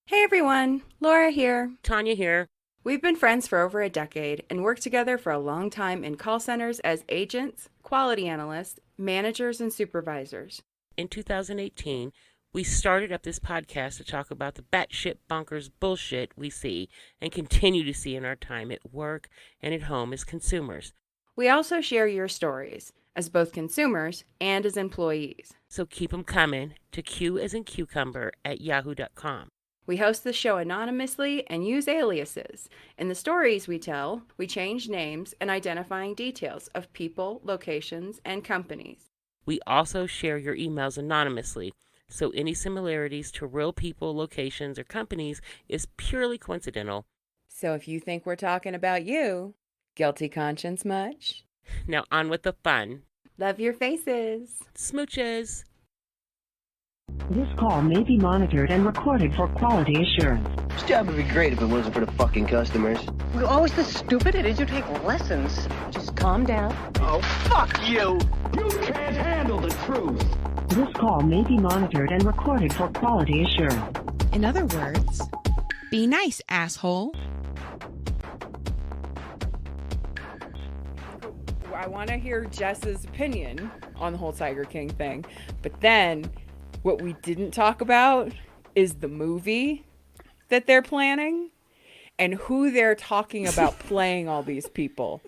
Hey everyone, Laura here. Tanya here. We've been friends for over a decade and worked together for a long time in call centers as agents, quality analysts, managers, and supervisors. In 2018, we started up this podcast to talk about the batshit bonkers bullshit we see and continue to see in our time at work and at home as consumers. We also share your stories as both consumers and as employees. So keep them coming to Q as in cucumber at yahoo.com. We host the show anonymously and use aliases. In the stories we tell, we change names and identifying details of people, locations, and companies. We also share your emails anonymously, so any similarities to real people, locations, or companies is purely coincidental. So if you think we're talking about you, guilty conscience much? Now on with the fun. Love your faces. Smooches. This call may be monitored and recorded for quality assurance. This job would be great if it wasn't for the fucking customers. We're always this stupid. It is you take lessons. Just calm down. Oh, fuck you! You can't handle the truth. This call may be monitored and recorded for quality assurance. In other words, be nice, asshole. I want to hear Jess's opinion on the whole Tiger King thing, but then what we didn't talk about is the movie that they're planning and who they're talking about playing all these people.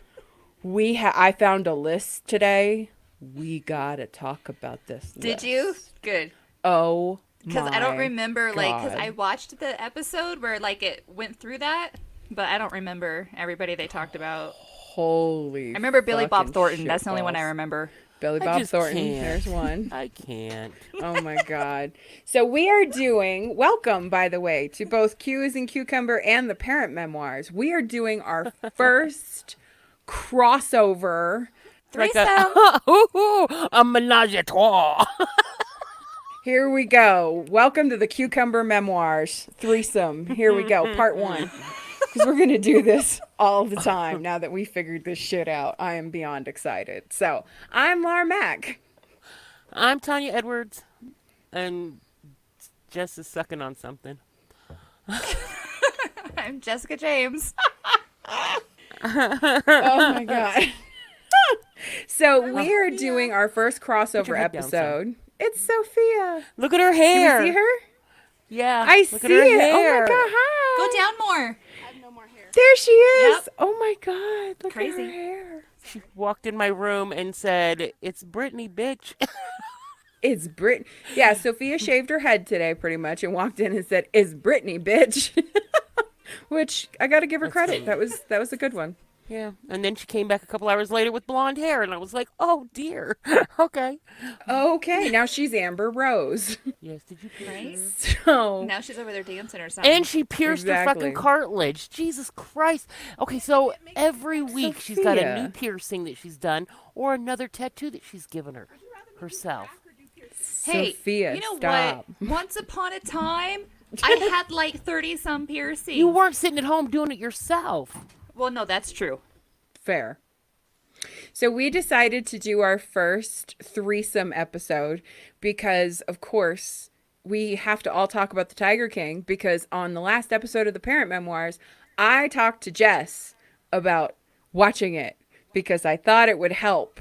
I found a list today. We gotta talk about this Did list. you? Good. Oh, Because I don't remember, because God. I watched the episode where, it went through that, but I don't remember everybody they talked about. Holy! I remember Billy Bob fucking Thornton. That's the only one I shitballs. remember. Billy I Bob just Thornton. can't. There's one. I can't. Oh my God. So we are doing, welcome by the way, to both Q as in Cucumber and the Parent Memoirs. We are doing our first crossover. Threesome. A menage a trois. Here we go. Welcome to the Cucumber Memoirs. Threesome. Here we go. Part 1. Because we're going to do this all the time now that we figured this shit out. I am beyond excited. So I'm Lara Mack. I'm Tanya Edwards, and Jess is sucking on something. I'm Jessica James. Oh my God. So we are doing our first crossover your head down, episode. It's Sophia. Look at her Do hair. you see her? Yeah. I look see at her it. hair. Oh my God. Hi. Go down more. There she is. Yep. Oh my God. Look Crazy. at her hair. She walked in my room and said, "It's Brittany, bitch." It's Brit. Yeah, Sophia shaved her head today pretty much and walked in and said, "It's Brittany, bitch." Which I got to give her credit. That was a good one. Yeah. And then she came back a couple hours later with blonde hair, and I was like, "Oh dear." Okay. Okay, now she's Amber Rose. Yes. Did you? Right? So Now she's over there dancing or something. And she pierced her Exactly. fucking cartilage. Jesus Christ. Okay, so every week she's got a Sophia. new piercing that she's done Oh or another tattoo that she's given herself. hey, Sophia, you know stop. what? Once upon a time, I had 30-some piercings. You weren't sitting at home doing it yourself. Well, no, that's true. Fair. So we decided to do our first threesome episode because, of course, we have to all talk about the Tiger King because on the last episode of the Parent Memoirs, I talked to Jess about watching it because I thought it would help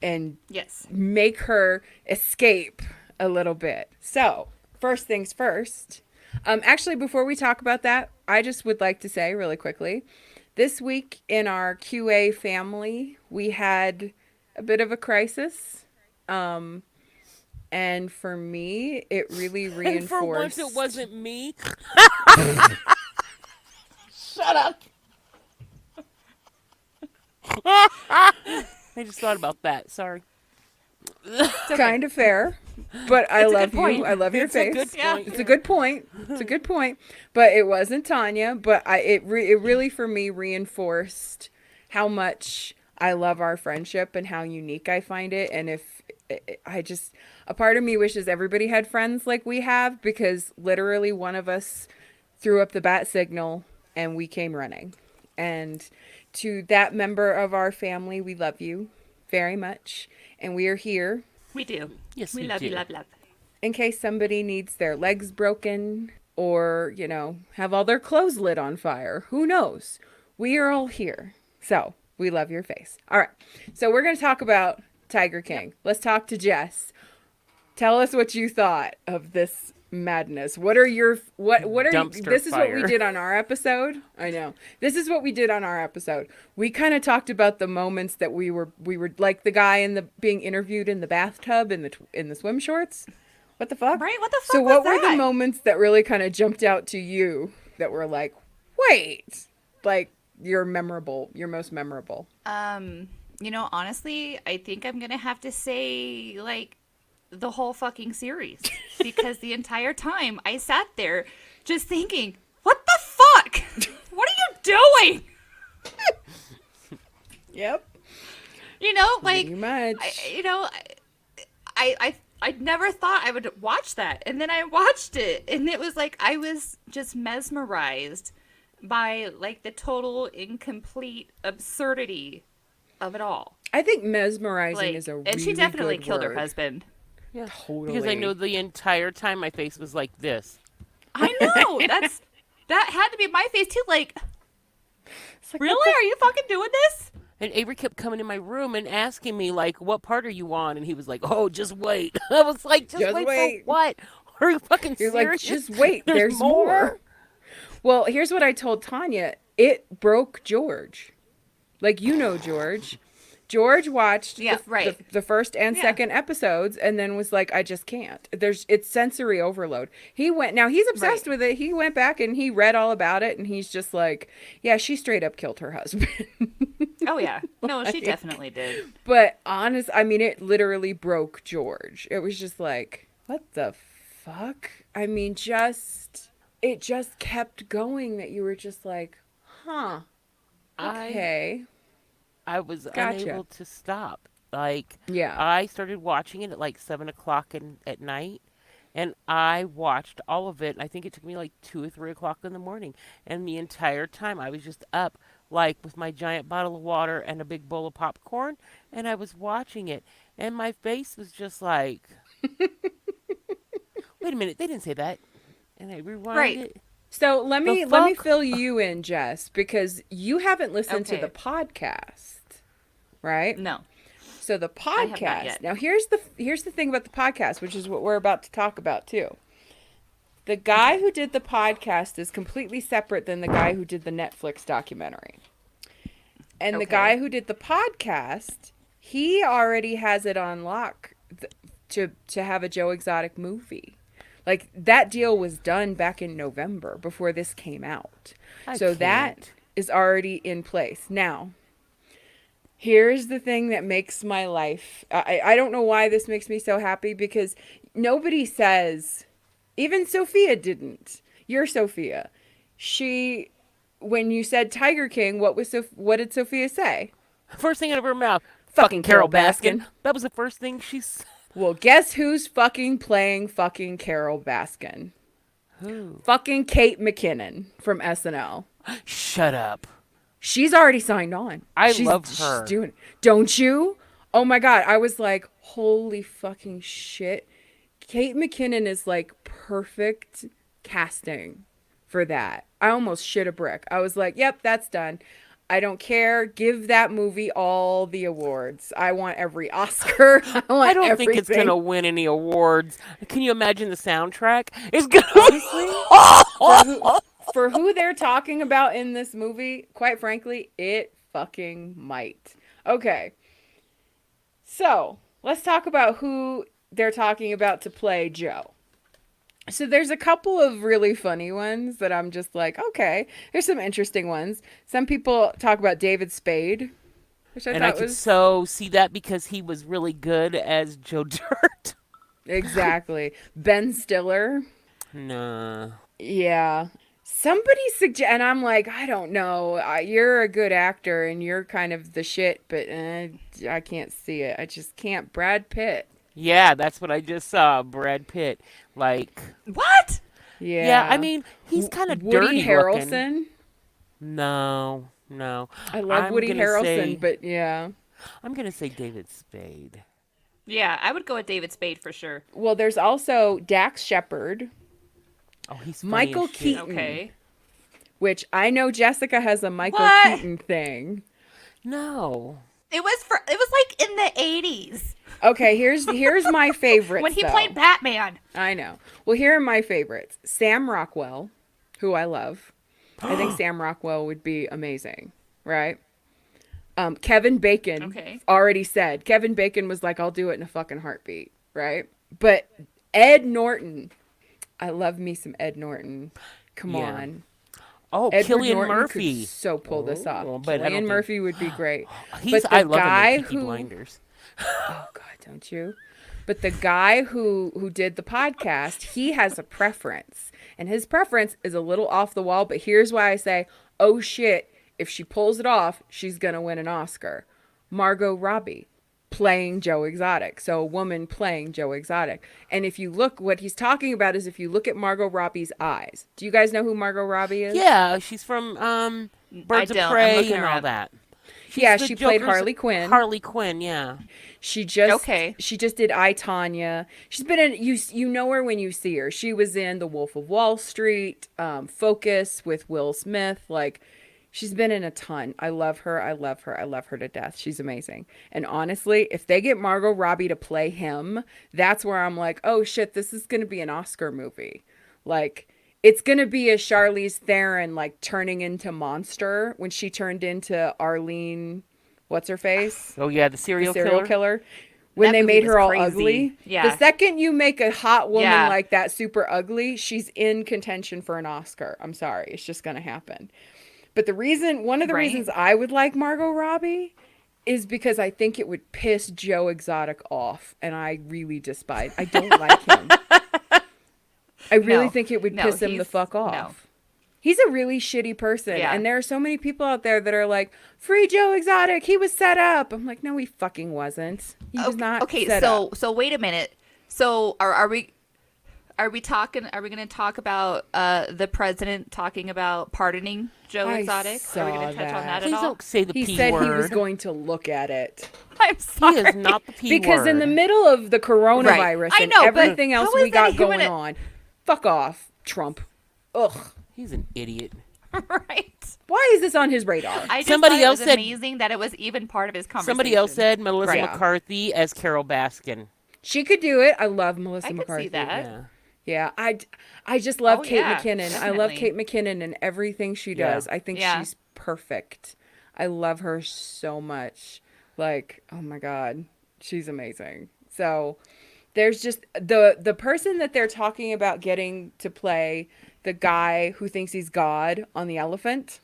and Yes. make her escape a little bit. So, first things first. Actually, before we talk about that, I just would like to say really quickly, this week in our QA family, we had a bit of a crisis. And for me, it really reinforced. And for once it wasn't me. Shut up. I just thought about that. Sorry. Kind of fair, but I love you. point. I love your It's a face. good point. It's a good point. It's a good point. But it wasn't Tanya. But it really for me reinforced how much I love our friendship and how unique I find it. And if a part of me wishes everybody had friends like we have, because literally one of us threw up the bat signal and we came running. And to that member of our family, we love you very much. And we are here We do. Yes, we we love you, do. love. in case somebody needs their legs broken or, you know, have all their clothes lit on fire. Who knows? We are all here. So we love your face. All right. So we're going to talk about Tiger King. Let's talk to Jess. Tell us what you thought of this madness. What are your what are you, Dumpster this is what we fire. did on our episode. I know. This is what we did on our episode. We kind of talked about the moments that we were like the guy in the being interviewed in the bathtub in the swim shorts. What the fuck? Right? What the fuck So was what were that? the moments that really kind of jumped out to you that were like, "Wait." Like your most memorable. You know, honestly, I think I'm gonna have to say like the whole fucking series because the entire time I sat there just thinking, "What the fuck? What are you doing?" Yep. You know, like Pretty much. I never thought I would watch that, and then I watched it, and it was like I was just mesmerized by like the total incomplete absurdity of it all. I think mesmerizing Like, is a really and she definitely good killed her word. husband. Yeah, Totally. because I know the entire time my face was like this. I know that had to be my face too. Like, like, really? Are you fucking doing this? And Avery kept coming in my room and asking me, like, what part are you on? And he was like, oh, just wait. I was like, just wait for what? Are you fucking You're serious? like, just wait. There's more. Well, here's what I told Tanya. It broke George. Like, you know George. George watched Yeah, right. the first and Yeah. second episodes and then was like, I just can't. It's sensory overload. Now he's obsessed with it. He went back and he read all about it and he's just like, yeah, she straight up killed her husband. Oh yeah, no, she definitely did. But I mean, it literally broke George. It was just like, what the fuck? I mean, it just kept going that you were just like, huh, okay. I was Gotcha. unable to stop. Like, Yeah. I started watching it at like 7 o'clock at night, and I watched all of it. I think it took me like 2 or 3 o'clock in the morning, and the entire time I was just up, like with my giant bottle of water and a big bowl of popcorn, and I was watching it, and my face was just like, wait a minute, they didn't say that, and I rewound Right. it. So let me fuck? fill you in, Jess, because you haven't listened to Okay. the podcast, right? No. So the have not podcast. yet. Now here's the thing about the podcast, which is what we're about to talk about too. The guy who did the podcast is completely separate than the guy who did the Netflix documentary. And the Okay. guy who did the podcast, he already has it on lock to have a Joe Exotic movie. Like, that deal was done back in November before this came out. So that can't. is already in place. Now, here's the thing that makes my life... I don't know why this makes me so happy, because nobody says... Even Sophia didn't. You're Sophia. When you said Tiger King, what did Sophia say? First thing out of her mouth, Fucking Carol Carol Baskin. Baskin. That was the first thing she said. Well, guess who's fucking playing fucking Carol Baskin? Who? Fucking Kate McKinnon from SNL. Shut up. She's already signed on. I She's- love She's her. doing it. Don't you? Oh my God. I was like, holy fucking shit. Kate McKinnon is like perfect casting for that. I almost shit a brick. I was like, yep, that's done. I don't care. Give that movie all the awards. I want every Oscar. I don't think it's going to win any awards. Can you imagine the soundtrack? It's going to... For who they're talking about in this movie, quite frankly, it fucking might. Okay. So, let's talk about who they're talking about to play Joe. So there's a couple of really funny ones that I'm just like, okay, there's some interesting ones. Some people talk about David Spade, which I And I thought could was so see that because he was really good as Joe Dirt. exactly. Ben Stiller. Nah. Yeah. Somebody and I'm like, I don't know. You're a good actor and you're kind of the shit, but I can't see it. I just can't. Brad Pitt. Yeah, that's what I just saw. Brad Pitt. Like, What? Yeah. I mean, he's kind of Woody dirty Harrelson. looking. No. I love I'm Woody gonna Harrelson, but yeah. I'm going to say David Spade. Yeah, I would go with David Spade for sure. Well, there's also Dax Shepard. Oh, he's funny Michael as shit. Keaton. Okay. Which I know Jessica has a Michael What? Keaton thing. No. It was like in the 80s Okay, here's my favorites. when he though. played Batman. I know. Well, here are my favorites. Sam Rockwell, who I love. I think Sam Rockwell would be amazing, right? Kevin Bacon. Okay. Already said. Kevin Bacon was like, I'll do it in a fucking heartbeat, right? But Ed Norton. I love me some Ed Norton. Come Yeah. on. Oh, Edward Cillian Norton Murphy. could so pull this off. but I don't Cillian think- Murphy would be great. He's, but I the love guy him in Peaky who, Blinders. oh God, don't you? But the guy who did the podcast, he has a preference, and his preference is a little off the wall. But here's why I say, oh shit, if she pulls it off, she's gonna win an Oscar. Margot Robbie playing Joe Exotic, so a woman playing Joe Exotic. And if you look, what he's talking about is if you look at Margot Robbie's eyes. Do you guys know who Margot Robbie is? Yeah, she's from Birds of don't. I'm Prey looking and her all up. that. Yeah, the she played Joker's- Harley Quinn. Harley Quinn, yeah. She just Okay. She just did I, Tanya. She's been in you know her when you see her. She was in The Wolf of Wall Street, Focus with Will Smith. Like, she's been in a ton. I love her. I love her. I love her to death. She's amazing. And honestly, if they get Margot Robbie to play him, that's where I'm like, oh shit, this is gonna be an Oscar movie. Like, it's gonna be a Charlize Theron like turning into Monster when she turned into Arlene. What's her face? Oh yeah, the serial killer. When That they movie made was her all crazy. ugly. Yeah. The second you make a hot woman Yeah. like that super ugly, she's in contention for an Oscar. I'm sorry. It's just going to happen. But one of the Right. reasons I would like Margot Robbie is because I think it would piss Joe Exotic off. And I really despise. I don't like him. I really No. think it would No, piss him the he's- fuck off. no. He's a really shitty person. Yeah. And there are so many people out there that are like, free Joe Exotic. He was set up. I'm like, no, he fucking wasn't. He was not Okay, set so up. so wait a minute. So are we talking? Are we going to talk about the president talking about pardoning Joe I Exotic? Are we going to saw touch on that. that Please at all? don't say the He P said word. he was going to look at it. I'm He sorry. is not the P Because word. in the middle of the coronavirus I and know, but everything else how is we got that even going a- on, fuck off, Trump. Ugh. He's an idiot. right. Why is this on his radar? I just Somebody thought it else was said- amazing that it was even part of his conversation. Somebody else said Melissa Right. McCarthy as Carol Baskin. She could do it. I love Melissa I could McCarthy. see that. Yeah. Yeah, I just love Oh, Kate yeah, McKinnon. I love definitely. Kate McKinnon and everything she Yeah. does. I think Yeah. she's perfect. I love her so much. Like, oh my God, she's amazing. So there's just the person that they're talking about getting to play the guy who thinks he's God on the elephant.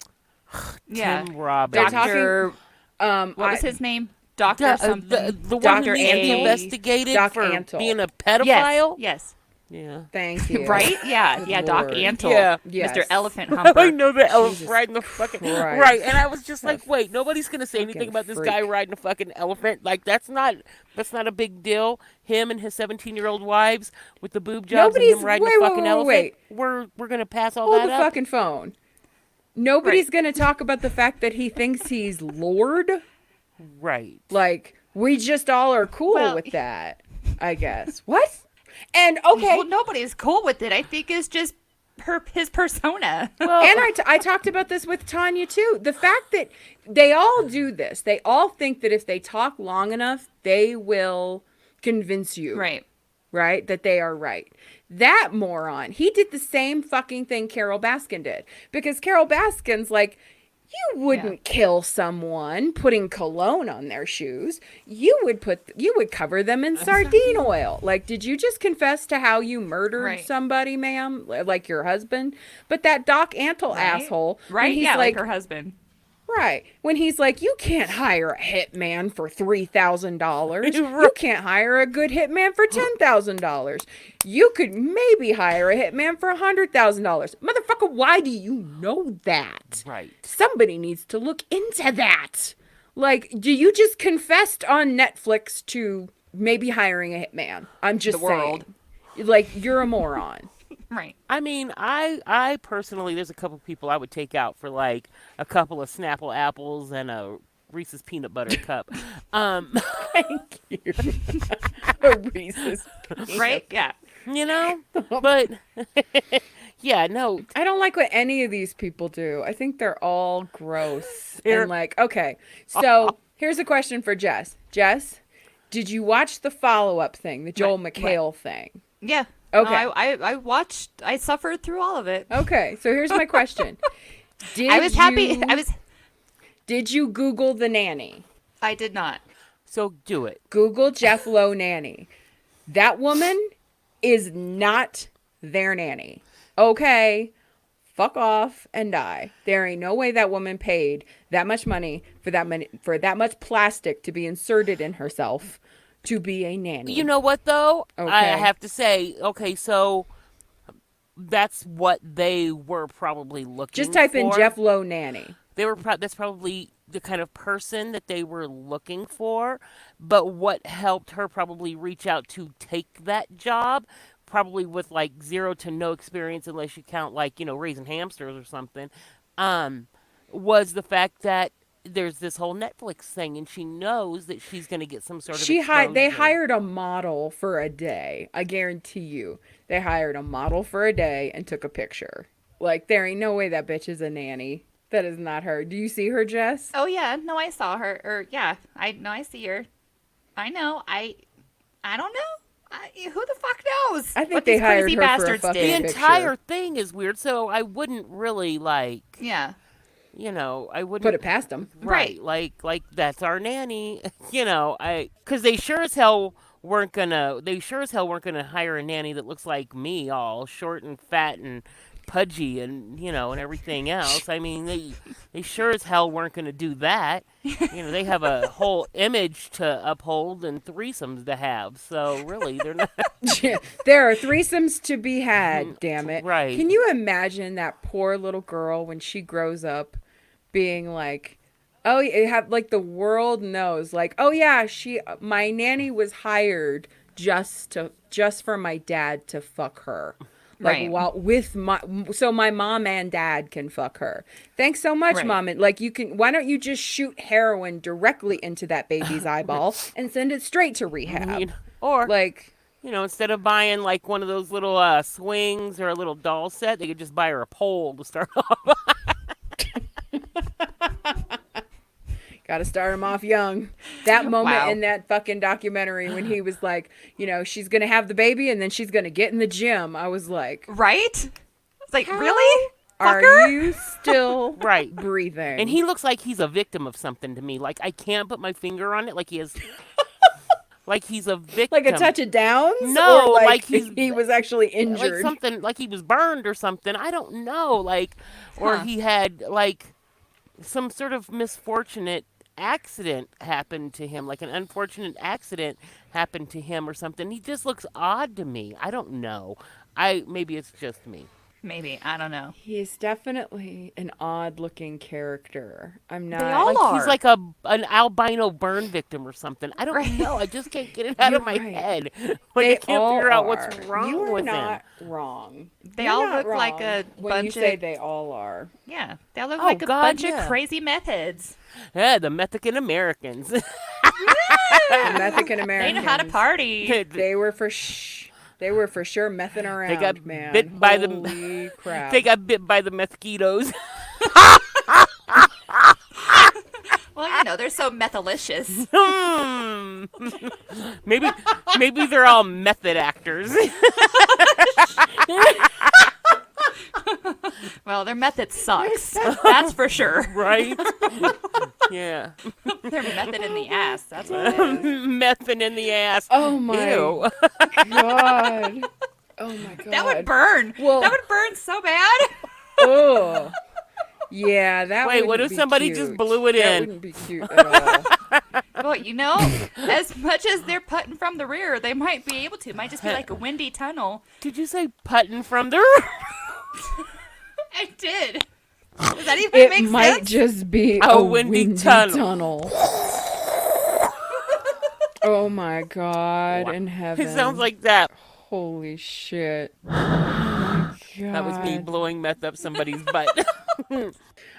Yeah. Tim Robbins. They're Doctor. talking. What was his name? Doctor The, something. the one Dr. who needs to be Antle. investigated Doc for Antle. being a yes. pedophile. Yes. Yeah. Thank you. Right? Yeah. Good Yeah. Doc Lord. Antle. Yeah. Yes. Mr. Elephant I Humper. know the elephant Jesus riding the fucking Christ. right, and I was just like, That wait, nobody's gonna say anything fucking about this freak. guy riding a fucking elephant. Like that's not a big deal. Him and his 17-year-old wives with the boob jobs and Nobody's- him riding wait, a wait, fucking wait, elephant. wait. We're gonna pass all Hold that the up. fucking phone. Nobody's Right. going to talk about the fact that he thinks he's Lord. Right. Like, we just all are cool Well, with that, I guess. What? And okay. Well, nobody's cool with it. I think it's just his persona. Well, And I talked about this with Tanya too. The fact that they all do this, they all think that if they talk long enough, they will convince you. Right? That they are right. That moron, he did the same fucking thing Carol Baskin did. Because Carol Baskin's like, you wouldn't kill someone putting cologne on their shoes. You would cover them in sardine oil. Like, did you just confess to how you murdered Right. somebody, ma'am? Like your husband? But that Doc Antle asshole. when Right? he's Yeah, like her husband. Right. When he's like, you can't hire a hitman for $3,000. You can't hire a good hitman for $10,000. You could maybe hire a hitman for $100,000. Motherfucker, why do you know that? Right. Somebody needs to look into that. Like, do you just confessed on Netflix to maybe hiring a hitman? I'm just The world. saying. Like, you're a moron. Right. I mean, I personally, there's a couple people I would take out for like a couple of Snapple apples and a Reese's peanut butter cup. Thank you. A Reese's. Right? Yeah. You know, but Yeah, no. I don't like what any of these people do. I think they're all gross. They're- And like, okay. So here's a question for Jess. Jess, did you watch the follow-up thing, the Joel McHale thing? Yeah. Okay. No, I watched. I suffered through all of it. Okay. So here's my question. I was happy. Did you Google the nanny? I did not. So do it. Google Jeff Lowe nanny. That woman is not their nanny. Okay, fuck off and die. There ain't no way that woman paid that much money for that much plastic to be inserted in herself to be a nanny. You know what though? Okay. I have to say, okay, so that's what they were probably looking. Just type in for. Jeff Lowe nanny. They were. That's probably the kind of person that they were looking for. But what helped her probably reach out to take that job, probably with like 0 to no experience, unless you count like raising hamsters or something, was the fact that there's this whole Netflix thing, and she knows that she's going to get some sort of. They exposure. hired a model for a day. I guarantee you, they hired a model for a day and took a picture. Like there ain't no way that bitch is a nanny. That is not her. Do you see her, Jess? Oh yeah, no, I saw her. Or yeah, I see her. I know. I don't know. Who the fuck knows? I think what they these hired crazy her for a bastards fucking The did. picture. entire thing is weird, so I wouldn't really like. Yeah. I wouldn't Put it past them. Right. Like that's our nanny. Because they sure as hell weren't gonna hire a nanny that looks like me, all short and fat and pudgy and and everything else. I mean, they sure as hell weren't gonna do that. They have a whole image to uphold and threesomes to have. So really, they're not. There are threesomes to be had, damn it. Right. Can you imagine that poor little girl when she grows up being like, oh, it have like the world knows, like, oh yeah, my nanny was hired just for my dad to fuck her. Like, Right. so my mom and dad can fuck her. Thanks so much, Right. Mom. And like, why don't you just shoot heroin directly into that baby's eyeball and send it straight to rehab? Or Like, instead of buying like one of those little swings or a little doll set, they could just buy her a pole to start off. gotta start him off young. That moment Wow. in that fucking documentary when he was like, she's gonna have the baby and then she's gonna get in the gym. I was like, Right? It's like, really? are Fucker? you still Right. breathing? And he looks like he's a victim of something to me. Like I can't put my finger on it. Like he is. Like he's a victim. like a touch of Downs? No, Or like he's- he was actually like injured. something, like he was burned or something. I don't know. Like, or Huh. he had like some sort of misfortunate accident happened to him. Like an unfortunate accident happened to him or something. He just looks odd to me. I don't know. Maybe it's just me. Maybe. I don't know. He is definitely an odd-looking character. I'm not. They all Like he's are. like an albino burn victim or something. I don't Right. know. I just can't get it out You're of my right. head. Like They I can't all figure out are. what's wrong You are with not him. wrong. They You're all not look like wrong a when you bunch say of- they all are. Yeah. They all look Oh, like a God, bunch yeah. of crazy meth heads. Yeah, the Mexican Americans. The Mexican They Americans. know how to party. They were for sure messing around, got man. bit by the- Holy crap. They got bit by the mosquitoes. Well, they're so methalicious. maybe they're all method actors. Well, their method sucks. That's for sure. Right? Yeah. Their method in the ass. That's what it is. Method in the ass. Oh my Ew. god. Oh my god. That would burn. Well- That would burn so bad. Oh. Yeah, that Wait, what wouldn't if be somebody cute. just blew it That in? wouldn't be cute at all. Well, as much as they're putting from the rear, they might be able to. It might just be like a windy tunnel. Did you say putting from the I did. Does that even It make might sense? just be A a windy windy tunnel. tunnel. Oh my god in heaven. It sounds like that. Holy shit. Oh my god. That was me blowing meth up somebody's butt.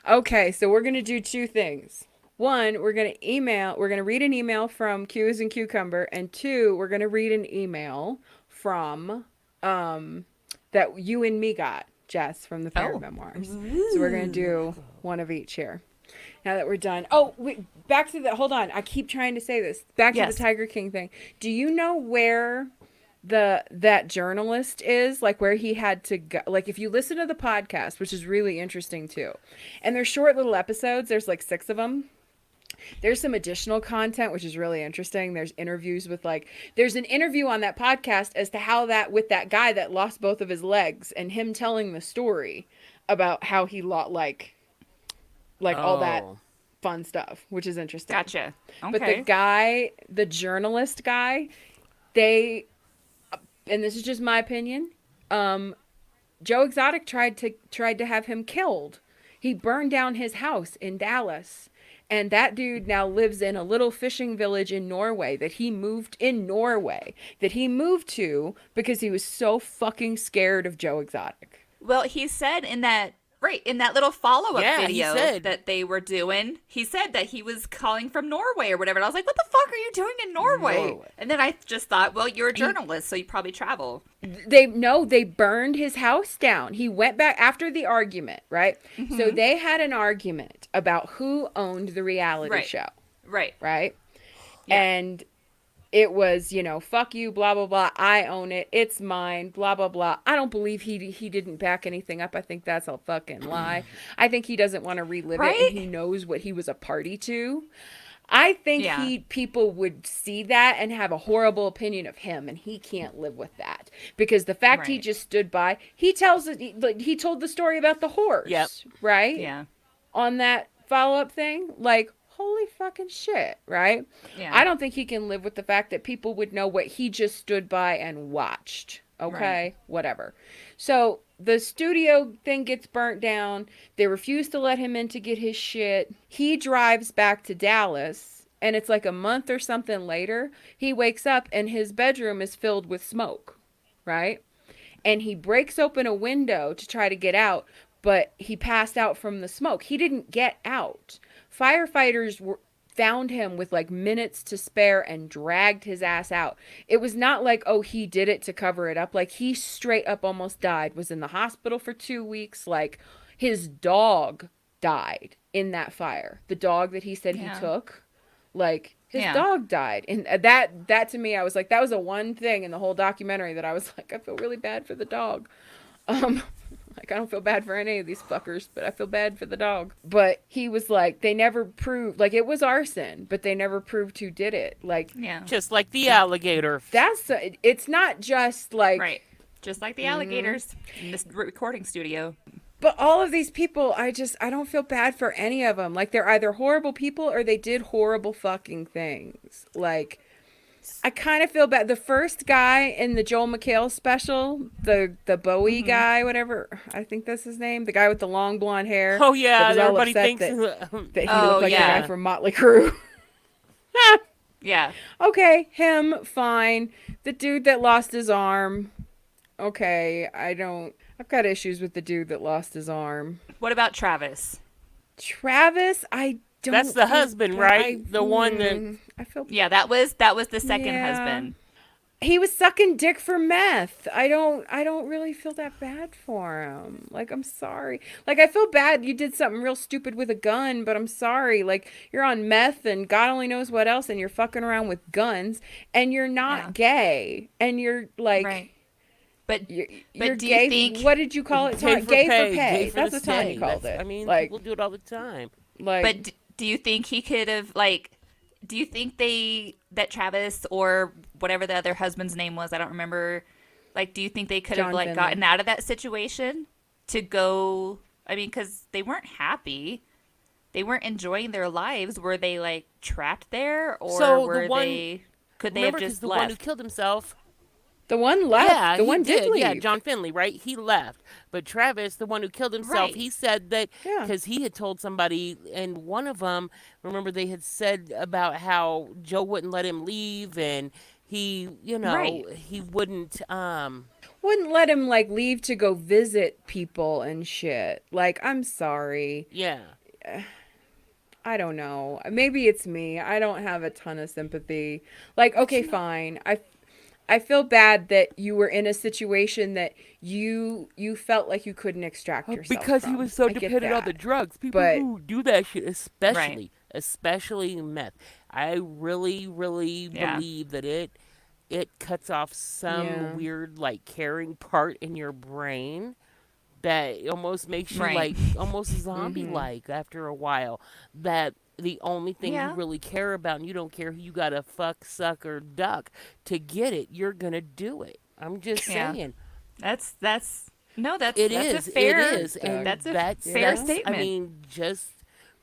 Okay, so we're going to do two things. One, we're going to read an email from Q as in Cucumber, and two, we're going to read an email from that you and me got. Jess from the Fair Oh. Memoirs. So we're going to do one of each here. Now that we're done. Oh, wait, back to the, hold on. I keep trying to say this. Back to Yes. the Tiger King thing. Do you know where that journalist is? Like where he had to go? Like if you listen to the podcast, which is really interesting too. And they're short little episodes. There's like 6 of them. There's some additional content, which is really interesting. There's interviews with there's an interview on that podcast as to how with that guy that lost both of his legs and him telling the story about how he all that fun stuff, which is interesting. Gotcha. Okay. But the journalist guy, and this is just my opinion, Joe Exotic tried to have him killed. He burned down his house in Dallas. And that dude now lives in a little fishing village in Norway that he moved to because he was so fucking scared of Joe Exotic. Well, he said in that little follow-up Yeah, he video said. that they were doing, he said that he was calling from Norway or whatever. And I was like, what the fuck are you doing in Norway? And then I just thought, well, you're a journalist, so you probably travel. They burned his house down. He went back after the argument, right? Mm-hmm. So they had an argument about who owned the reality show. Right. Right? Yeah. And it was, fuck you, blah, blah, blah. I own it. It's mine, blah, blah, blah. I don't believe he didn't back anything up. I think that's a fucking lie. I think he doesn't want to relive it, and he knows what he was a party to. I think people would see that and have a horrible opinion of him, and he can't live with that. Because the fact he just stood by, he told the story about the horse, right? Yeah. On that follow-up thing, holy fucking shit, right? Yeah. I don't think he can live with the fact that people would know what he just stood by and watched. Okay? Whatever. So the studio thing gets burnt down. They refuse to let him in to get his shit. He drives back to Dallas, and it's like a month or something later. He wakes up and his bedroom is filled with smoke, right? And he breaks open a window to try to get out, but he passed out from the smoke. He didn't get out. Firefighters found him with minutes to spare and dragged his ass out. It was not he did it to cover it up. He straight up almost died, was in the hospital for 2 weeks. His dog died in that fire. The dog that he said he took, his dog died. And that to me, I was like, that was the one thing in the whole documentary that I was like, I feel really bad for the dog. I don't feel bad for any of these fuckers, but I feel bad for the dog. But he was they never proved, it was arson, but they never proved who did it. Just like the alligator. It's not just Right. Just like the alligators in this recording studio. But all of these people, I don't feel bad for any of them. They're either horrible people or they did horrible fucking things. I kind of feel bad. The first guy in the Joel McHale special, the Bowie guy, whatever, I think that's his name, the guy with the long blonde hair. Oh yeah, that was all everybody upset thinks that he looked like the yeah. guy from Motley Crue. Yeah. Okay, him, fine. The dude that lost his arm, okay, I've got issues with the dude that lost his arm. What about Travis? Travis, I don't. That's the think husband, that right? The one that. I feel. Yeah, that was the second Yeah. husband. He was sucking dick for meth. I don't really feel that bad for him. I'm sorry. I feel bad you did something real stupid with a gun, but I'm sorry. You're on meth and God only knows what else, and you're fucking around with guns, and you're not gay, and you're Right. But you're do gay. you think? What did you call it? Gay for Gay pay. for pay. Gay for That's the what Tanya stay. called it. I mean, like, people do it all the time. But do you think he could have do you think that Travis or whatever the other husband's name was, I don't remember, do you think they could have John Finley. gotten out of that situation to go, I mean, cuz they weren't happy. They weren't enjoying their lives. Were they trapped there or So were the one, they could they have remember, 'cause just the left? one who killed himself. the one left. Yeah, the he one did leave. Yeah, John Finley, right? He left. But Travis, the one who killed himself, Right. he said that Yeah. because he had told somebody, and one of them, remember, they had said about how Joe wouldn't let him leave, and he, Right. he wouldn't. Wouldn't let him leave to go visit people and shit. I'm sorry. Yeah. I don't know. Maybe it's me. I don't have a ton of sympathy. Okay, fine. I feel bad that you were in a situation that you felt like you couldn't extract yourself because he from. was so I get dependent on the that. drugs. People But who do that shit, Right. especially meth. I really, really Yeah. believe that it cuts off some yeah. weird like caring part in your brain that almost makes you Right. like almost zombie like after a while. That the only thing you Yeah. really care about, and you don't care who you gotta fuck, suck, or duck to get it, you're gonna do it. I'm just Yeah. saying. That's no, It that's a is. fair It is. And that's a that's fair that's I statement. mean, just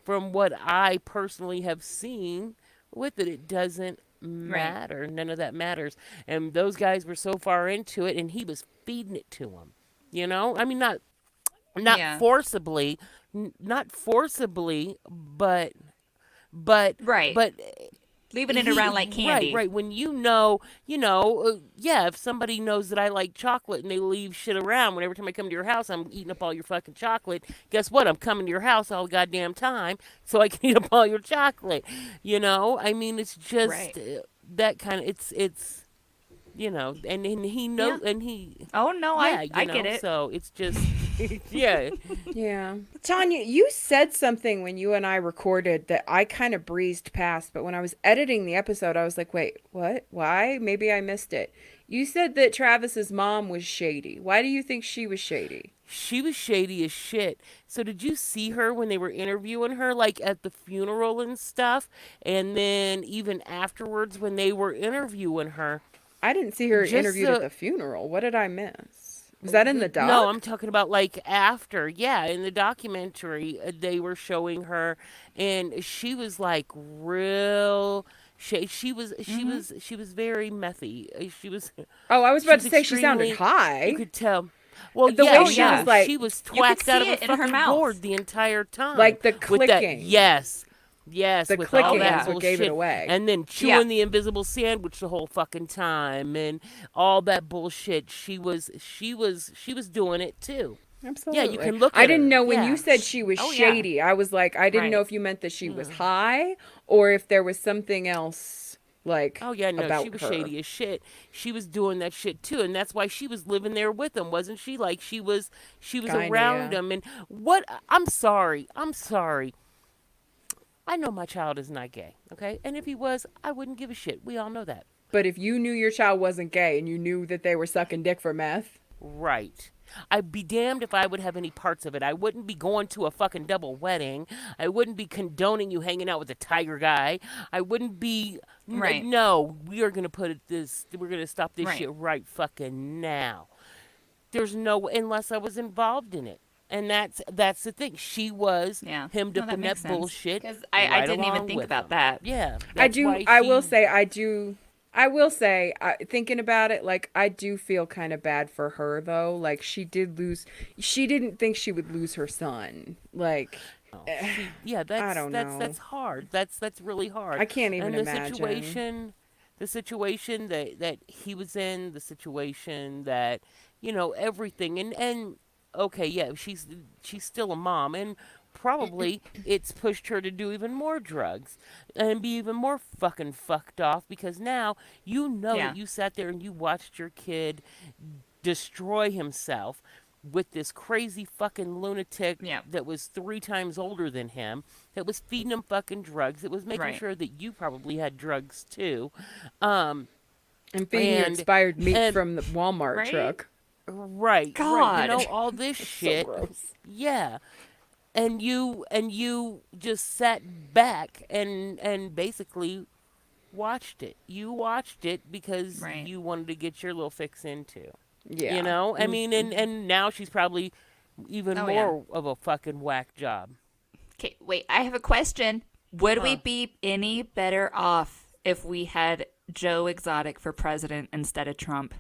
from what I personally have seen with it, it doesn't Right. matter. None of that matters. And those guys were so far into it and he was feeding it to them. You know? I mean not Yeah. forcibly, not forcibly, but Right. but Leaving it around like candy. right. When yeah, if somebody knows that I like chocolate and they leave shit around, when every time I come to your house, I'm eating up all your fucking chocolate. Guess what? I'm coming to your house all goddamn time so I can eat up all your chocolate. I mean, it's just Right. that kind of, it's, and he Yeah. knows, and he, Oh no, yeah, I get it. So it's just, yeah. Yeah. Tanya, you said something when you and I recorded that I kind of breezed past, but when I was editing the episode, I was like, wait, what? Why? Maybe I missed it. You said that Travis's mom was shady. Why do you think she was shady? She was shady as shit. So did you see her when they were interviewing her, like at the funeral and stuff? And then even afterwards when they were interviewing her? I didn't see her Just interviewed at so- the funeral. What did I miss? Was that in the doc? No, I'm talking about like after. Yeah, in the documentary, they were showing her, and she was like real. She was very methy. She was. Oh, I was She about was to say she sounded extremely. high. You could tell. Well, The yeah, way she yeah, was like- she was You could twacked out of see a it in her fucking mouth. board the entire time. Like the With that- clicking. Yes, The with all clicking that is what gave it bullshit. away. And then chewing the invisible sandwich the whole fucking time, and all that bullshit. She was doing it too. Absolutely. you can look I at didn't her. know when Yeah. you said she was Oh, yeah. shady. I was like, I didn't know Right. if you meant that she was high or if there was something else like Oh yeah, no, about she was her. shady as shit. She was doing that shit too, and that's why she was living there with him, wasn't she? Like she was Kinda, around yeah. him. And what? I'm sorry. I know my child is not gay, okay? And if he was, I wouldn't give a shit. We all know that. But if you knew your child wasn't gay and you knew that they were sucking dick for meth, Right. I'd be damned if I would have any parts of it. I wouldn't be going to a fucking double wedding. I wouldn't be condoning you hanging out with a tiger guy. I wouldn't be. Right. No, we are going to we're going to stop this Right. shit right fucking now. There's no, unless I was involved in it. And that's the thing. She was Yeah. hemmed No, up that in makes that sense. bullshit. 'Cause I right didn't even along think with about him. that. Yeah. I that's do. why I will she- say I do. I will say, thinking about it, like I do feel kind of bad for her though. Like she didn't think she would lose her son. Like Yeah, that's don't know. that's hard. That's really hard. I can't even and the imagine. situation that he was in, the situation that everything, and okay, yeah, she's still a mom, and probably it's pushed her to do even more drugs and be even more fucking fucked off because now Yeah. that you sat there and you watched your kid destroy himself with this crazy fucking lunatic Yeah. that was 3 times older than him, that was feeding him fucking drugs, that was making Right. sure that you probably had drugs too. and feeding you And- expired meat and- from the Walmart Right? truck. Right. God. All this shit. gross. Yeah. And you just sat back and basically watched it. You watched it because Right. you wanted to get your little fix into. Yeah. I mean, and now she's probably even Oh, more of a fucking whack job. Okay, wait, I have a question. Would we Huh. be any better off if we had Joe Exotic for president instead of Trump?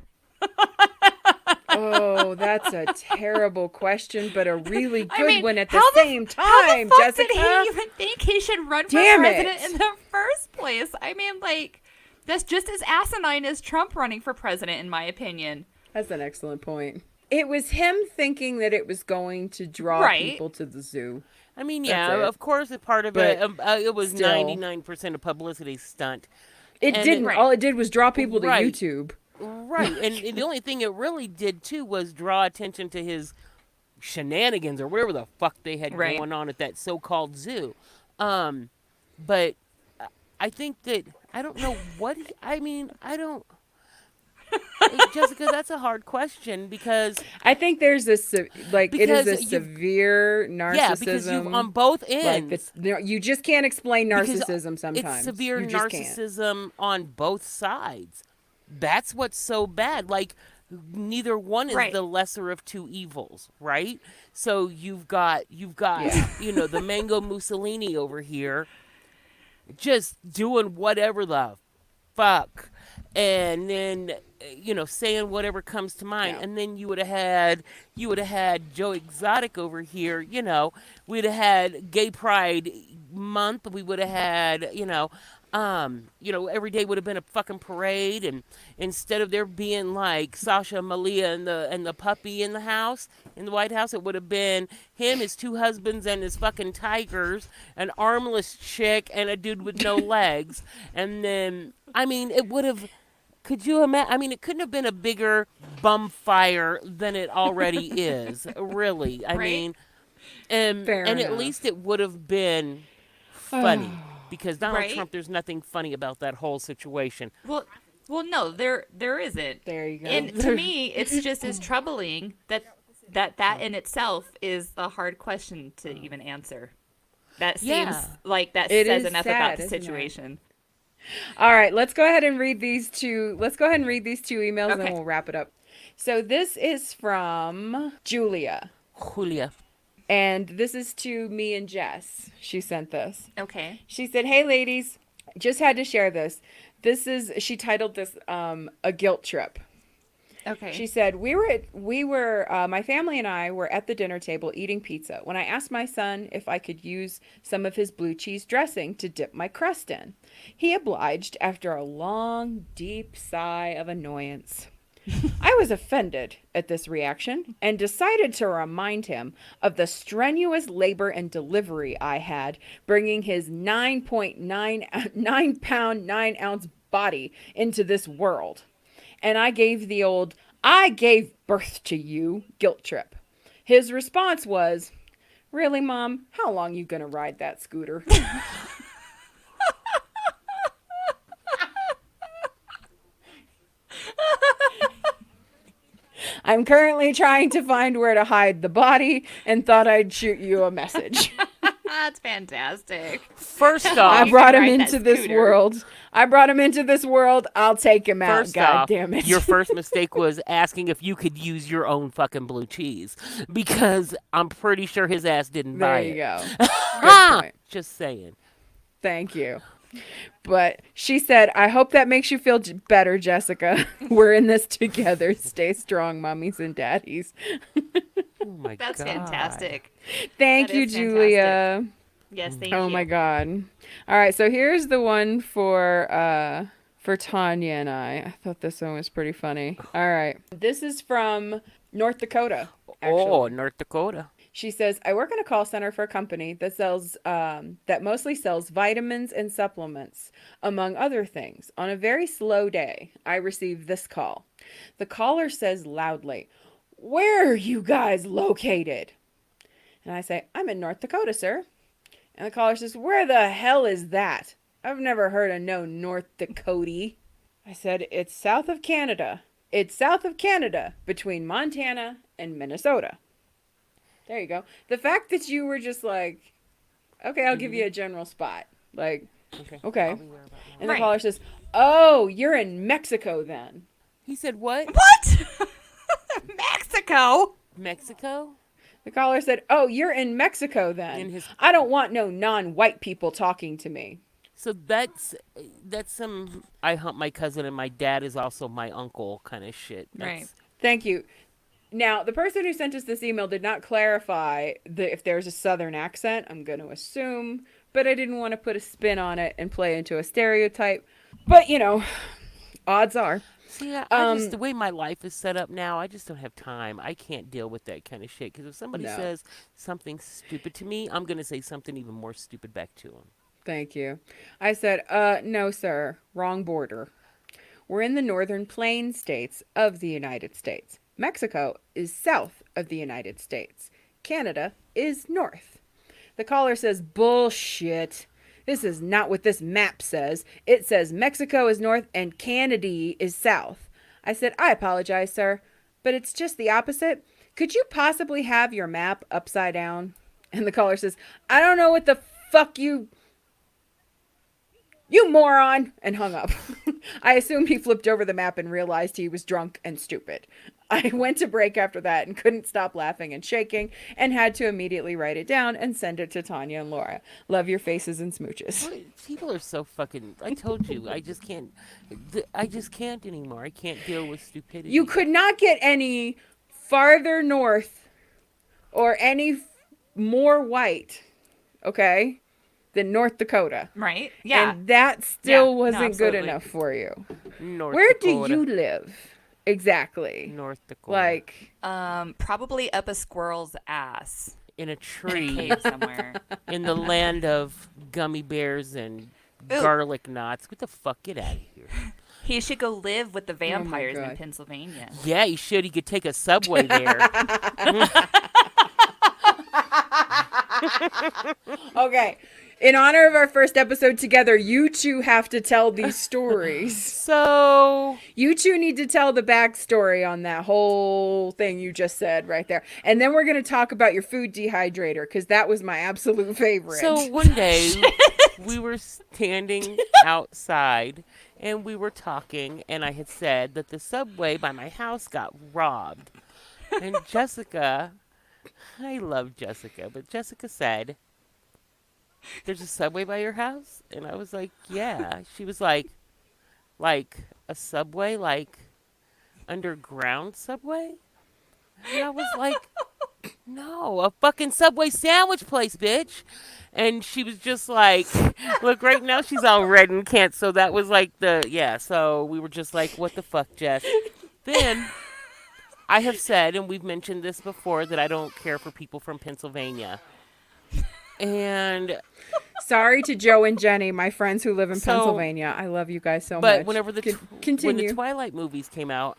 Oh, that's a terrible question, but a really good I mean, one at the how same How time, the fuck Jessica. did he even think he should run for Damn president it. in the first place? I mean, like, that's just as asinine as Trump running for president, in my opinion. That's an excellent point. It was him thinking that it was going to draw Right. people to the zoo. I mean, That's yeah, it. of course, a part of But it. It was still. 99% a publicity stunt. It And didn't. Right. All it did was draw people to Right. YouTube. Right. And the only thing it really did, too, was draw attention to his shenanigans or whatever the fuck they had Right. going on at that so-called zoo. But I think that, I don't know what, I don't, Jessica, that's a hard question because I think there's it is Because a you've- severe narcissism. Yeah, because on both ends. You just can't explain Because narcissism sometimes. It's severe you just can't. narcissism on both sides. That's what's so bad. Like, neither one is Right. the lesser of two evils, right? So you've got Yeah. the Mango Mussolini over here just doing whatever the fuck, and then saying whatever comes to mind. Yeah. And then you would have had Joe Exotic over here. We'd have had Gay Pride Month. We would have had every day would have been a fucking parade. And instead of there being like Sasha, Malia, and the puppy in the White House, it would have been him, his two husbands, and his fucking tigers, an armless chick, and a dude with no legs. And then it would have. Could you imagine? It couldn't have been a bigger bum fire than it already is, really. Right. And Fair at enough. least it would have been funny because Donald Right. Trump, there's nothing funny about that whole situation. Well, no, there isn't. There you go. And to me, it's just as troubling that in itself is a hard question to even answer. That seems Yeah. like that It says is enough sad, about the isn't it? situation. All right, let's go ahead and read these two. Let's go ahead and read these two emails, and then Okay. we'll wrap it up. So this is from Julia, Julia. and this is to me and Jess. She sent this. Okay. She said, "Hey, ladies, just had to share this. She titled this a guilt trip. Okay. She said, my family and I were at the dinner table eating pizza when I asked my son if I could use some of his blue cheese dressing to dip my crust in. He obliged after a long, deep sigh of annoyance. I was offended at this reaction and decided to remind him of the strenuous labor and delivery I had bringing his 9 pound, 9 ounce body into this world. And I gave the old, I gave birth to you guilt trip. His response was, really, Mom? How long you gonna ride that scooter? I'm currently trying to find where to hide the body and thought I'd shoot you a message. That's fantastic. First I off, brought him ride that into this scooter. world. I'll take him out. First God off, damn it. your first mistake was asking if you could use your own fucking blue cheese because I'm pretty sure his ass didn't buy There you it. go. Good point. Just saying. Thank you. But she said, I hope that makes you feel better, Jessica. We're in this together. Stay strong, mummies and daddies. Oh my That's God. fantastic. Thank That you, is Julia. Yes, thank you. Oh my God. All right, so here's the one for Tanya and I thought this one was pretty funny. All right. This is from North Dakota, actually. Oh, North Dakota. She says, I work in a call center for a company that that mostly sells vitamins and supplements, among other things. On a very slow day, I receive this call. The caller says loudly, where are you guys located? And I say, I'm in North Dakota, sir. And the caller says, where the hell is that? I've never heard of no North Dakota. I said, it's south of Canada. It's south of Canada, between Montana and Minnesota. There you go. The fact that you were just like, okay, I'll give you a general spot. Like, okay. And the Right. caller says, oh, you're in Mexico then. He said what? What? Mexico? Mexico? The caller said, oh, you're in Mexico then. I don't want no non-white people talking to me. So that's some I hump my cousin and my dad is also my uncle kind of shit. Right. Thank you. Now, the person who sent us this email did not clarify if there's a southern accent. I'm going to assume, but I didn't want to put a spin on it and play into a stereotype. But, odds are. See, I just, the way my life is set up now, I just don't have time. I can't deal with that kind of shit. Because if somebody No. says something stupid to me, I'm going to say something even more stupid back to them. Thank you. I said, no, sir. Wrong border. We're in the northern plain states of the United States. Mexico is south of the United States. Canada is north. The caller says, bullshit. This is not what this map says. It says Mexico is north and Canada is south. I said, I apologize, sir, but it's just the opposite. Could you possibly have your map upside down? And the caller says, I don't know what the fuck you moron, and hung up. I assumed he flipped over the map and realized he was drunk and stupid. I went to break after that and couldn't stop laughing and shaking and had to immediately write it down and send it to Tanya and Laura. Love your faces and smooches. People are so fucking... I told you, I just can't anymore. I can't deal with stupidity. You could not get any farther north or any more white, okay, than North Dakota. Right? Yeah. And that still Yeah. wasn't good absolutely. enough for you. North Where Dakota. do you live? Exactly. North Dakota. Like, Probably up a squirrel's ass. in a In a tree cave somewhere. in the land of gummy bears and garlic knots. Get the fuck, get out of here. He should go live with the vampires God. in Pennsylvania. Yeah, he should. He could take a subway there. okay. In honor of our first episode together, you two have to tell these stories. So, You two need to tell the backstory on that whole thing you just said right there. And then we're going to talk about your food dehydrator, because that was my absolute favorite. so one day we were standing outside and we were talking, and I had said that the subway by my house got robbed. And Jessica, I love Jessica, but Jessica said, there's a subway by your house? And I was like, yeah. She was like a subway, like underground subway? And I was like, no, a fucking Subway sandwich place, bitch. And she was just like, look, right now she's all red and can't. So that was like so we were just like, what the fuck, Jess? Then I have said, and we've mentioned this before, that I don't care for people from Pennsylvania. And sorry to Joe and Jenny, my friends who live in So- Pennsylvania. I love you guys so much. but whenever when continue. the Twilight movies came out,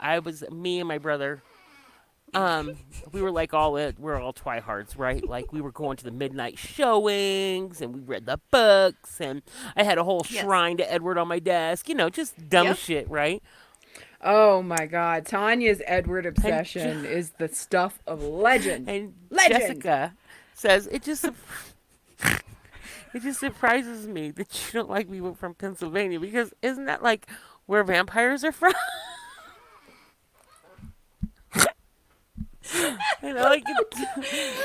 me and my brother, we were like we're all twihards, right? Like we were going to the midnight showings and we read the books, and I had a whole shrine to Edward on my desk, just dumb shit, right? Oh my God. Tanya's Edward obsession is the stuff of legend. And Legend. Jessica says, it just surprises me that you don't like people from Pennsylvania, because isn't that like where vampires are from? And I'm like,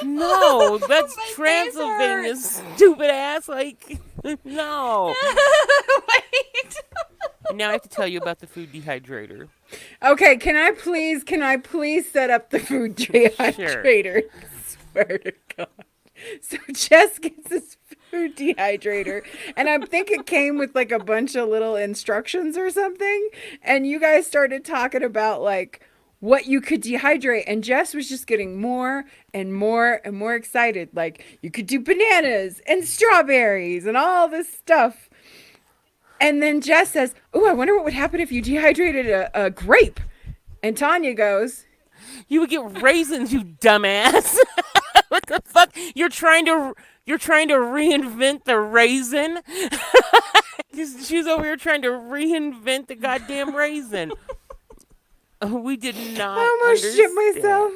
no, that's Transylvania, stupid ass. Like, no. Wait. And now I have to tell you about the food dehydrator. Okay, can I please set up the food dehydrator? Swear to God. So Jess gets this food dehydrator, and I think it came with like a bunch of little instructions or something. And you guys started talking about like what you could dehydrate, and Jess was just getting more and more and more excited. Like you could do bananas and strawberries and all this stuff. And then Jess says, "Oh, I wonder what would happen if you dehydrated a grape." And Tanya goes, You would get raisins, you dumbass. What the fuck? You're trying to reinvent the raisin? She's over here trying to reinvent the goddamn raisin. We did not. I almost shit myself.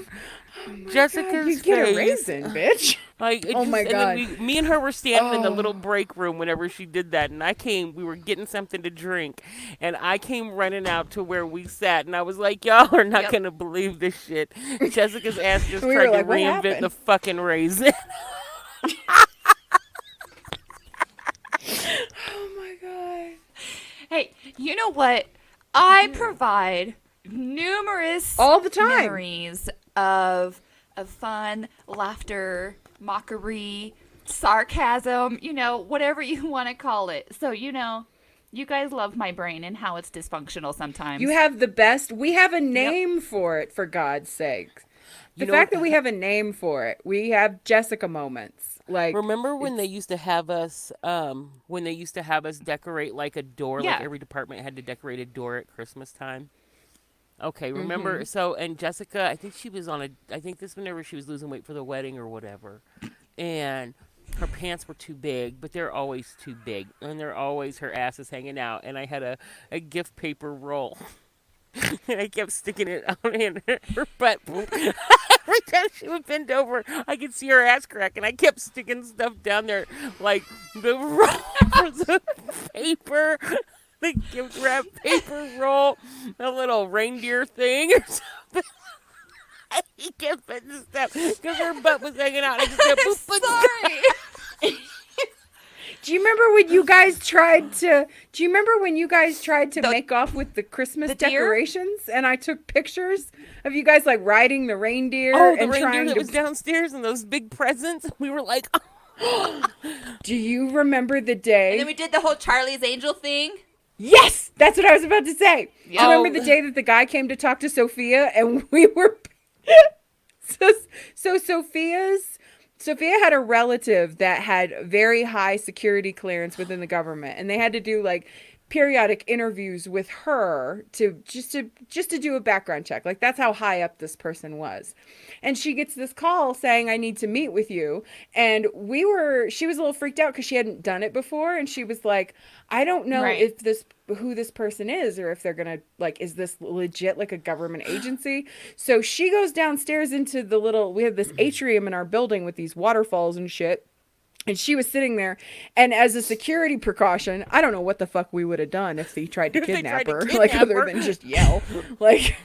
Jessica's You get a face. raisin, bitch. Like, it Oh just, my and God. then me and her were standing in the little break room whenever she did that, and we were getting something to drink, and I came running out to where we sat, and I was like, y'all are not gonna believe this shit. Jessica's ass just We tried were to like, "What reinvent happened?" the fucking raisin. Oh my God. Hey, you know what? I provide numerous All the time. memories of fun, laughter, mockery, sarcasm, whatever you want to call it. So, you guys love my brain and how it's dysfunctional sometimes. You have the best. We have a name for it, for God's sake. The fact that we have a name for it, we have Jessica moments. Like, remember when they used to have us decorate like a door, like Yeah. every department had to decorate a door at Christmas time? Okay, remember? So, and Jessica, I think I think this whenever she was losing weight for the wedding or whatever, and her pants were too big, but they're always too big, and they're always her ass is hanging out. And I had a gift paper roll, and I kept sticking it on in her butt. Every time she would bend over, I could see her ass crack, and I kept sticking stuff down there, like the roll for the paper. The gift wrap paper roll, a little reindeer thing or something. He kept putting stuff because her butt was hanging out. I just kept Sorry. do you remember when you guys tried to? Do you remember when you guys tried to make off with the Christmas the deer? decorations? And I took pictures of you guys like riding the reindeer Oh, the and reindeer trying that to. was downstairs and those big presents. We were like, Do you remember the day? And then we did the whole Charlie's Angel thing. Yes, that's what I was about to say. Do Yeah. you remember the day that the guy came to talk to Sophia and we were so Sophia had a relative that had very high security clearance within the government, and they had to do like periodic interviews with her to just to do a background check. Like, that's how high up this person was. And she gets this call saying, I need to meet with you. And she was a little freaked out because she hadn't done it before. And she was like, I don't know Right. who this person is, or if they're going to, like, is this legit like a government agency? So she goes downstairs into we have this atrium in our building with these waterfalls and shit. And she was sitting there, and as a security precaution, I don't know what the fuck we would have done if they tried to If they kidnap tried to her, kidnap like, other her. than just yell, like.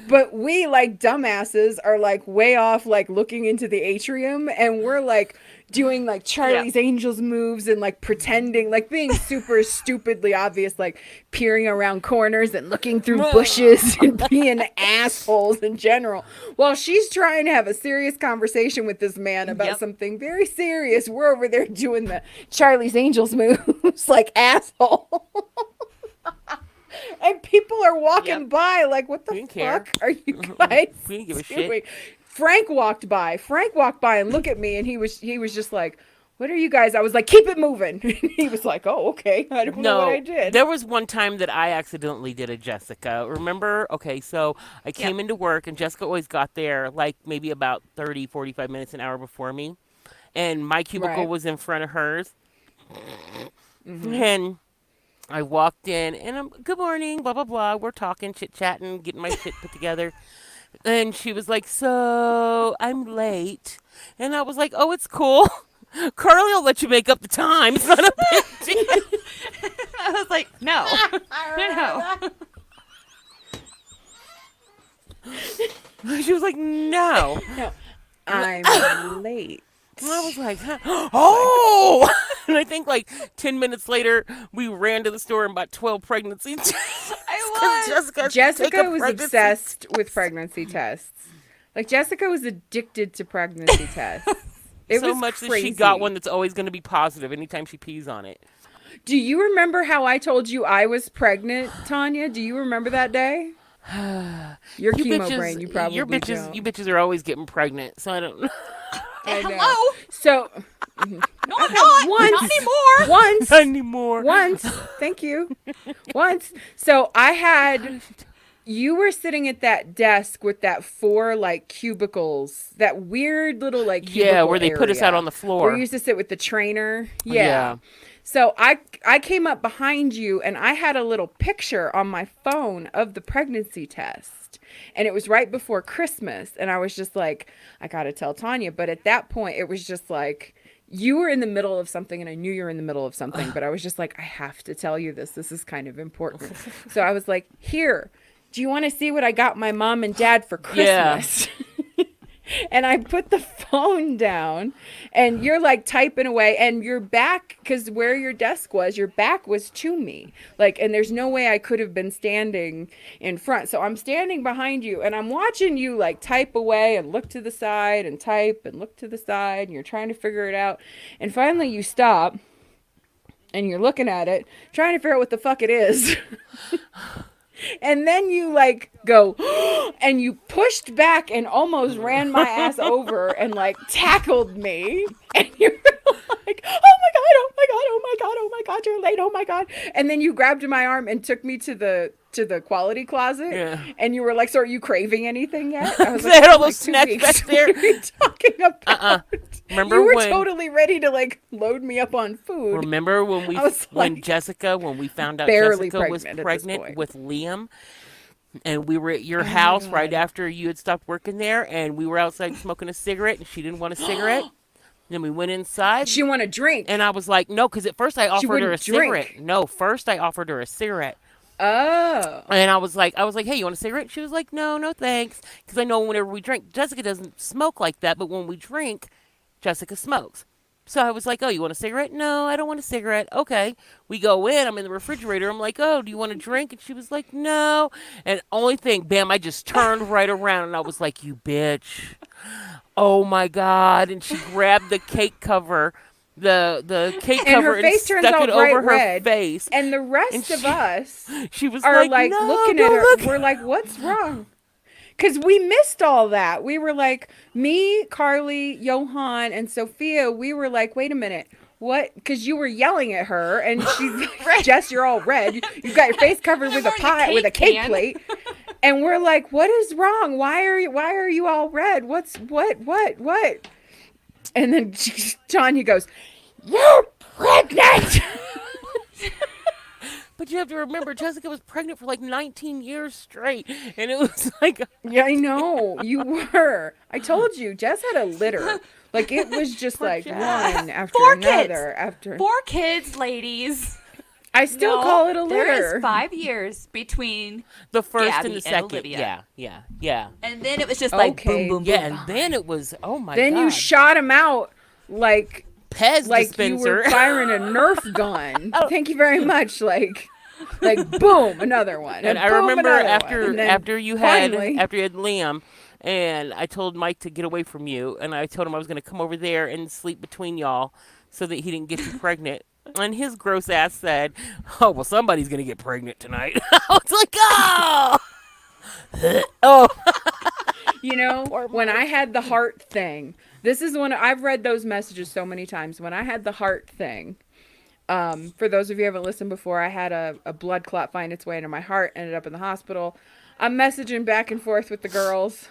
But we, like dumbasses, are like way off, like looking into the atrium, and we're like doing like Charlie's Angels moves and like pretending, like being super stupidly obvious, like peering around corners and looking through bushes and being assholes in general. While she's trying to have a serious conversation with this man about something very serious, we're over there doing the Charlie's Angels moves like asshole. And people are walking by like, what the We didn't fuck care. are you guys We didn't give a doing? shit. Frank walked by and looked at me, and he was just like, what are you guys? I was like, keep it moving. He was like, oh, okay. I don't know what I did. There was one time that I accidentally did a Jessica. Remember? Okay, so I came into work, and Jessica always got there like maybe about 30, 45 minutes, an hour before me. And my cubicle Right. was in front of hers. And I walked in, and I'm, good morning, blah, blah, blah. We're talking, chit-chatting, getting my shit put together. And she was like, so I'm late. And I was like, oh, it's cool. Carly will let you make up the time. It's not a big deal. I was like, no. No. She was like, no. No, I'm late. And I was like, huh? Oh! And I think like 10 minutes later, we ran to the store and bought 12 pregnancy tests. Jessica was obsessed with pregnancy tests. Like, Jessica was addicted to pregnancy tests. It so was much crazy. that she got one that's always going to be positive anytime she pees on it. Do you remember how I told you I was pregnant, Tanya? Do you remember that day? Your chemo brain, you probably don't. You bitches are always getting pregnant, so I don't know. I know. Hello? So, No, I'm not. Once. Not anymore. once, Not anymore. once, thank you. Once. So you were sitting at that desk with that 4 like cubicles, that weird little like cubicle Yeah, where they put us area out on the floor. Where you used to sit with the trainer. Yeah. So I came up behind you, and I had a little picture on my phone of the pregnancy test. And it was right before Christmas. And I was just like, I got to tell Tanya. But at that point, it was just like, you were in the middle of something, and I knew you were in the middle of something. But I was just like, I have to tell you this. This is kind of important. So I was like, here, do you want to see what I got my mom and dad for Christmas? Yeah. And I put the phone down, and you're like typing away, and your back, because where your desk was, your back was to me. Like, and there's no way I could have been standing in front. So I'm standing behind you, and I'm watching you like type away and look to the side and type and look to the side, and you're trying to figure it out. And finally you stop, and you're looking at it, trying to figure out what the fuck it is. And then you like go, and you pushed back and almost ran my ass over and like tackled me. And you were like, oh my God, oh my God, oh my God, oh my God, you're late, oh my God. And then you grabbed my arm and took me to the quality closet. Yeah. And you were like, so are you craving anything yet? I was They had all "For, those 2 snacks weeks." back there. What are you talking about? Remember you were when? totally ready to like load me up on food. Remember when I was when like, Jessica, when we found out barely Jessica was pregnant at this pregnant point. with Liam, and we were at your house right after you had stopped working there, and we were outside smoking a cigarette, and she didn't want a cigarette. Then we went inside. She want a drink. And I was like, no, because at first I offered her a wouldn't drink. cigarette. No, first I offered her a cigarette. Oh. And I was like, hey, you want a cigarette? She was like, no, thanks. Because I know whenever we drink, Jessica doesn't smoke like that, but when we drink, Jessica smokes. So I was like, oh, you want a cigarette? No, I don't want a cigarette. Okay. We go in. I'm in the refrigerator. I'm like, oh, do you want a drink? And she was like, no. And only thing, bam, I just turned right around and I was like, you bitch. Oh, my God. And she grabbed the cake cover, the cake And cover, her face and turns stuck all it over bright her red. face. And the rest of us She was are like, like no, looking at don't her. look. We're like, what's wrong? Because we missed all that. We were like, me, Carly, Johan, and Sophia, we were like, wait a minute. What? Because you were yelling at her, and she's like, Jess, you're all red. You've got your face covered with a pie, with a cake plate. And we're like, what is wrong? Why are you all red? What? And then Tanya goes, you're pregnant. But you have to remember, Jessica was pregnant for like 19 years straight. And it was like... Yeah, I know. You were. I told you, Jess had a litter. Like, it was just like one after another. After 4 kids, ladies. I still call it a litter. There is 5 years between the first Gabby and the second. Olivia. Yeah. And then it was just like Okay. boom, boom, boom. Yeah, and then it was, oh my God. Then you shot him out like Pez like dispenser. you were firing a Nerf gun. Thank you very much. Like boom, another one. And I boom, remember another after one. And then after you had finally- Liam, and I told Mike to get away from you, and I told him I was going to come over there and sleep between y'all so that he didn't get you pregnant. And his gross ass said, "Oh well, somebody's going to get pregnant tonight." I was like, "Oh, oh." You know, when I had the heart thing, this is when I've read those messages so many times. When I had the heart thing, for those of you who haven't listened before, I had a blood clot find its way into my heart, ended up in the hospital. I'm messaging back and forth with the girls,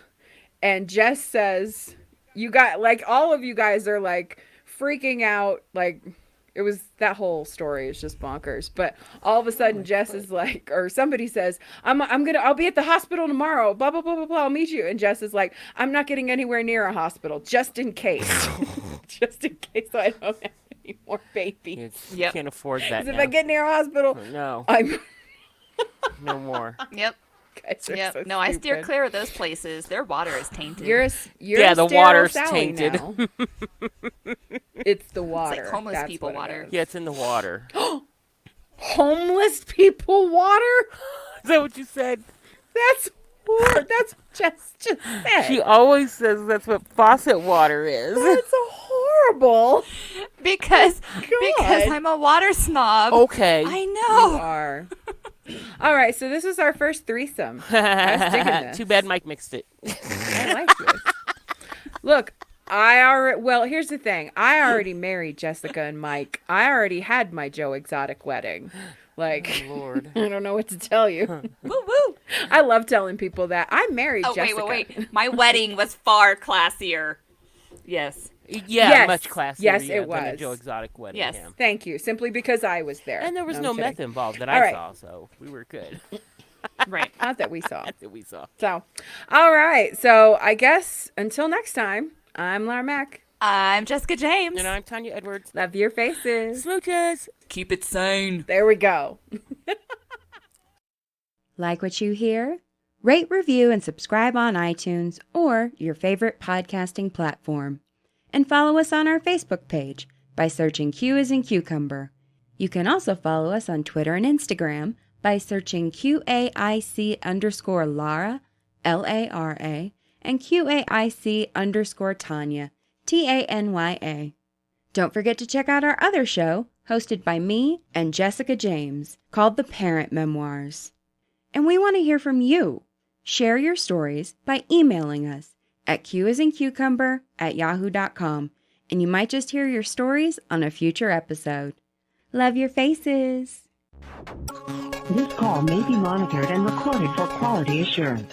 and Jess says, you got, like, all of you guys are, like, freaking out, like, it was, that whole story is just bonkers. But all of a sudden, Jess is like, or somebody says, I'll be at the hospital tomorrow, blah, blah, blah, blah, blah, I'll meet you. And Jess is like, I'm not getting anywhere near a hospital, just in case. Just in case I don't have any more babies. You can't afford that. Because if now. I get near a hospital, No, I'm... no more. Yep. Guys are Yep. so No, I steer stupid. clear of those places. Their water is tainted. You're Yeah, a the sterile water's Sally tainted. now. It's the water. like homeless That's people what it water. is. Yeah, it's in the water. Homeless people water? Is that what you said? That's just said. She always says that's what faucet water is. That's horrible. Because God. I'm a water snob. Okay. I You know. are. All right, so this is our first threesome. I was digging this. Too bad Mike mixed it. I like this. Look, here's the thing. I already married Jessica and Mike. I already had my Joe Exotic wedding. Like, Lord. I don't know what to tell you. Woo woo. I love telling people that. I married Oh, Jessica. wait. My wedding was far classier. Yes. Yeah, Yes. much classier. Yes, yeah, it than a was. Joe Exotic wedding. Yes. Yeah. Thank you. Simply because I was there. And there was I'm no kidding. meth involved that All I right. saw, so we were good. Right. Not that we saw. That we saw. So, all right. So, I guess until next time, I'm Lara Mack. I'm Jessica James. And I'm Tanya Edwards. Love your faces. Smooches. Keep it sane. There we go. Like what you hear? Rate, review, and subscribe on iTunes or your favorite podcasting platform. And follow us on our Facebook page by searching Q as in Cucumber. You can also follow us on Twitter and Instagram by searching QAIC_Lara, LARA, and QAIC_Tanya, TANYA. Don't forget to check out our other show, hosted by me and Jessica James, called The Parent Memoirs. And we want to hear from you. Share your stories by emailing us at qisandcucumber@yahoo.com, and you might just hear your stories on a future episode. Love your faces. This call may be monitored and recorded for quality assurance.